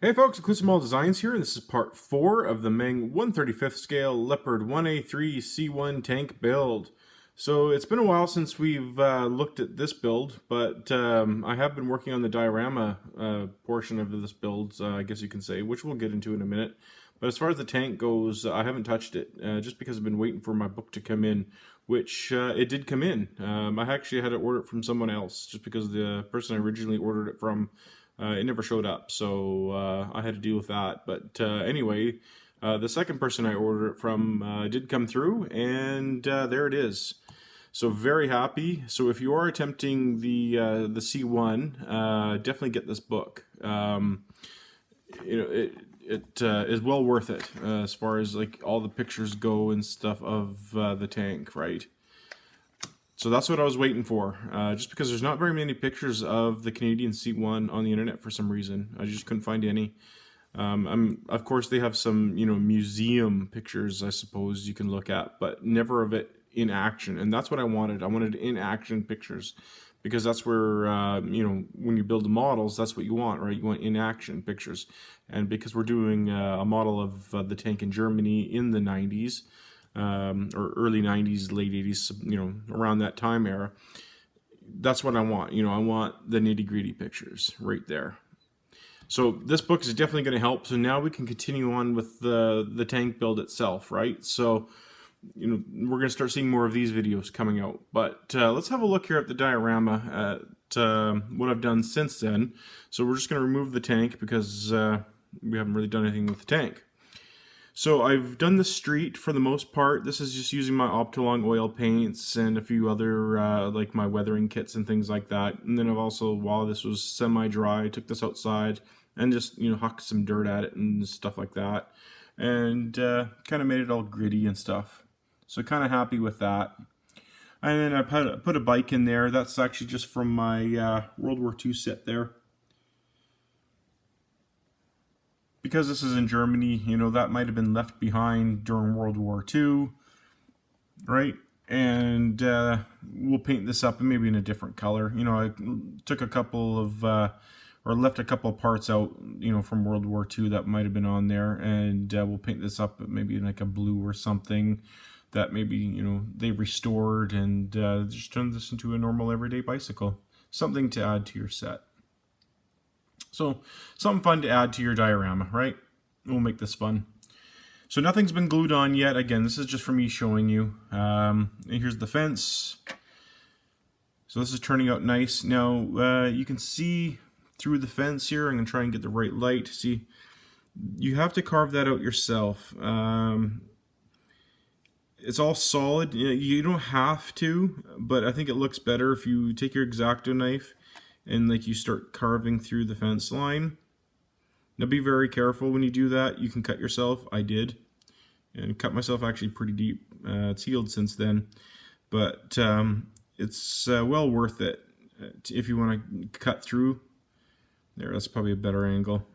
Hey folks, Inclusive Mall Designs here, and this is part 4 of the Meng 135th scale Leopard 1A3 C1 tank build. So it's been a while since we've looked at this build, but I have been working on the diorama portion of this build, I guess you can say, which we'll get into in a minute. But as far as the tank goes, I haven't touched it, just because I've been waiting for my book to come in, which it did come in. I actually had to order it from someone else, just because the person I originally ordered it from it never showed up, so I had to deal with that. But anyway, the second person I ordered it from did come through, and there it is. So very happy. So if you are attempting the C1, definitely get this book. It is well worth it as far as like all the pictures go and stuff of the tank, right? So that's what I was waiting for, just because there's not very many pictures of the Canadian C1 on the internet for some reason. I just couldn't find any. Of course, they have some, museum pictures, I suppose, you can look at, but never of it in action. And that's what I wanted. I wanted in action pictures, because that's where, when you build the models, that's what you want, right? You want in action pictures. And because we're doing a model of the tank in Germany in the 90s, or early 90s, late 80s, around that time era. That's what I want. I want the nitty-gritty pictures right there. So this book is definitely going to help. So now we can continue on with the tank build itself, right? So, we're going to start seeing more of these videos coming out. But let's have a look here at the diorama at what I've done since then. So we're just going to remove the tank because we haven't really done anything with the tank. So I've done the street for the most part. This is just using my Optolong oil paints and a few other, like my weathering kits and things like that. And then I've also, while this was semi-dry, took this outside and just, hucked some dirt at it and stuff like that. And kind of made it all gritty and stuff. So kind of happy with that. And then I put a bike in there. That's actually just from my World War II set there. Because this is in Germany, that might have been left behind during World War II, right? And we'll paint this up maybe in a different color. I took a couple of, or left a couple of parts out, from World War II that might have been on there. And we'll paint this up maybe in like a blue or something that maybe, they restored and just turned this into a normal everyday bicycle. Something to add to your set. So, something fun to add to your diorama, right? We'll make this fun. So nothing's been glued on yet. Again, this is just for me showing you. And here's the fence. So this is turning out nice. Now, you can see through the fence here. I'm going to try and get the right light. See, you have to carve that out yourself. It's all solid. You don't have to, but I think it looks better if you take your X-Acto knife and like you start carving through the fence line. Now be very careful when you do that. You can cut yourself. I did, and cut myself actually pretty deep. It's healed since then, but it's well worth it if you want to cut through. There, that's probably a better angle.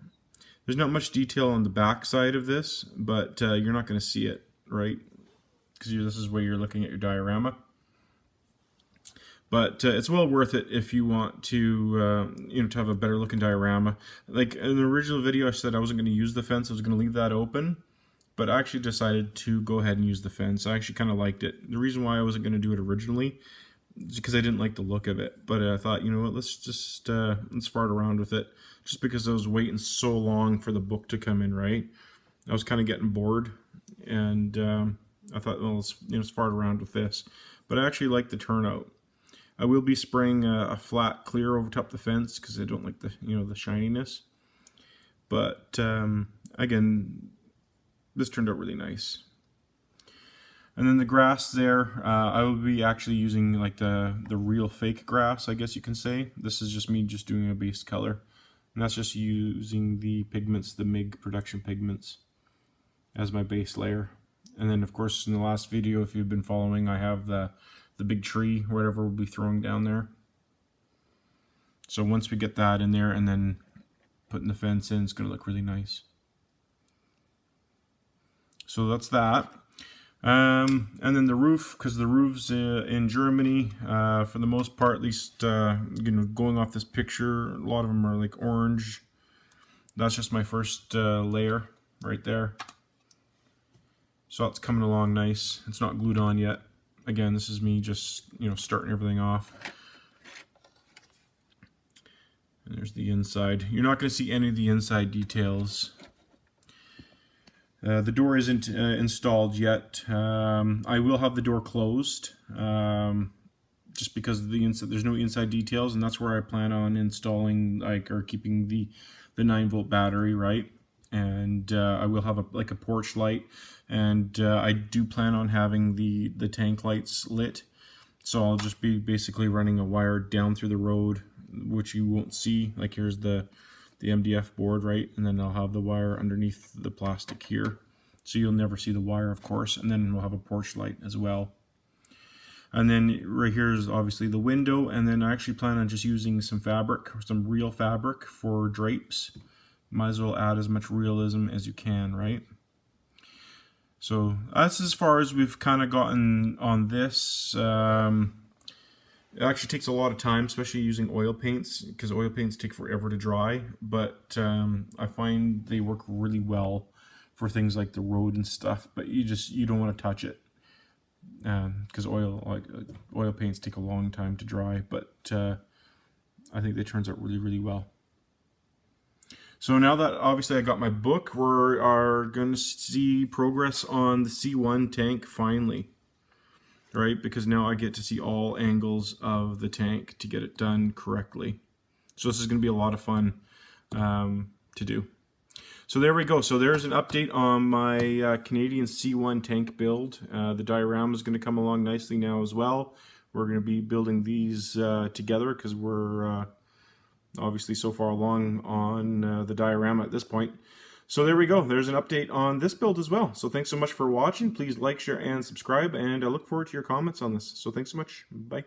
There's not much detail on the back side of this, but you're not going to see it, right? Because this is where you're looking at your diorama. But it's well worth it if you want to, to have a better looking diorama. Like in the original video, I said I wasn't going to use the fence. I was going to leave that open. But I actually decided to go ahead and use the fence. I actually kind of liked it. The reason why I wasn't going to do it originally is because I didn't like the look of it. But I thought, you know what, let's just let's fart around with it. Just because I was waiting so long for the book to come in, right? I was kind of getting bored. And I thought, well, let's fart around with this. But I actually like the turnout. I will be spraying a flat clear over top the fence because I don't like the the shininess. But again, this turned out really nice. And then the grass there, I will be actually using like the real fake grass, I guess you can say. This is just me just doing a base color, and that's just using the pigments, the MIG production pigments, as my base layer. And then of course in the last video, if you've been following, I have the big tree, whatever we'll be throwing down there. So once we get that in there and then putting the fence in, it's going to look really nice. So that's that. And then the roof, because the roof's in Germany, for the most part, at least, going off this picture, a lot of them are like orange. That's just my first layer right there. So it's coming along nice. It's not glued on yet. Again, this is me just, starting everything off. And there's the inside. You're not going to see any of the inside details. The door isn't installed yet. I will have the door closed, just because of there's no inside details, and that's where I plan on installing, or keeping the 9-volt battery, right? And I will have a porch light, and I do plan on having the tank lights lit. So I'll just be basically running a wire down through the road, which you won't see. Like, here's the MDF board, right? And then I'll have the wire underneath the plastic here. So you'll never see the wire, of course. And then we'll have a porch light as well. And then right here is obviously the window. And then I actually plan on just using some fabric, some real fabric for drapes. Might as well add as much realism as you can, right? So that's as far as we've kind of gotten on this. It actually takes a lot of time, especially using oil paints, because oil paints take forever to dry. But I find they work really well for things like the road and stuff. But you don't want to touch it, because oil paints take a long time to dry. But I think they turns out really, really well. So now that obviously I got my book, we are going to see progress on the C1 tank finally. Right, because now I get to see all angles of the tank to get it done correctly. So this is going to be a lot of fun to do. So there we go. So there's an update on my Canadian C1 tank build. The diorama is going to come along nicely now as well. We're going to be building these together because we're obviously so far along on the diorama at this point. So there we go. There's an update on this build as well. So thanks so much for watching. Please like, share, and subscribe. And I look forward to your comments on this. So thanks so much. Bye.